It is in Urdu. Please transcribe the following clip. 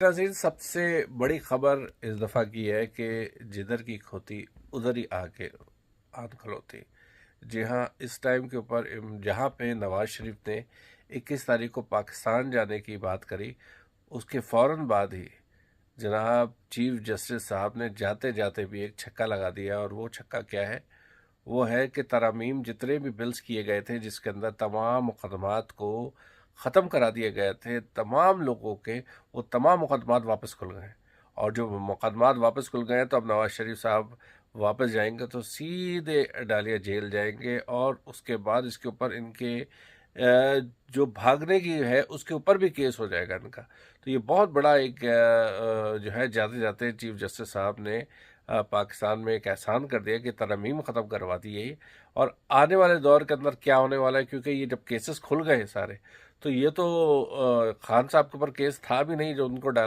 ناظرین، سب سے بڑی خبر اس دفعہ کی ہے کہ جدھر کی کھوتی ادھر ہی آ کے آن کھلوتی۔ جی ہاں، اس ٹائم کے اوپر جہاں پہ نواز شریف نے 21 تاریخ کو پاکستان جانے کی بات کری، اس کے فوراً بعد ہی جناب چیف جسٹس صاحب نے جاتے جاتے بھی ایک چھکا لگا دیا، اور وہ چھکا کیا ہے؟ وہ ہے کہ ترامیم جتنے بھی بلز کیے گئے تھے جس کے اندر تمام مقدمات کو ختم کرا دیے گئے تھے تمام لوگوں کے، وہ تمام مقدمات واپس کھل گئے، اور جو مقدمات واپس کھل گئے تو اب نواز شریف صاحب واپس جائیں گے تو سیدھے ڈالیہ جیل جائیں گے، اور اس کے بعد اس کے اوپر ان کے جو بھاگنے کی ہے اس کے اوپر بھی کیس ہو جائے گا ان کا۔ تو یہ بہت بڑا ایک جو ہے جاتے جاتے چیف جسٹس صاحب نے پاکستان میں ایک احسان کر دیا کہ ترمیم ختم کروا دی ہے، اور آنے والے دور کے اندر کیا ہونے والا ہے، کیونکہ یہ جب کیسز کھل گئے سارے، تو یہ تو خان صاحب کے اوپر کیس تھا بھی نہیں جو ان کو ڈالا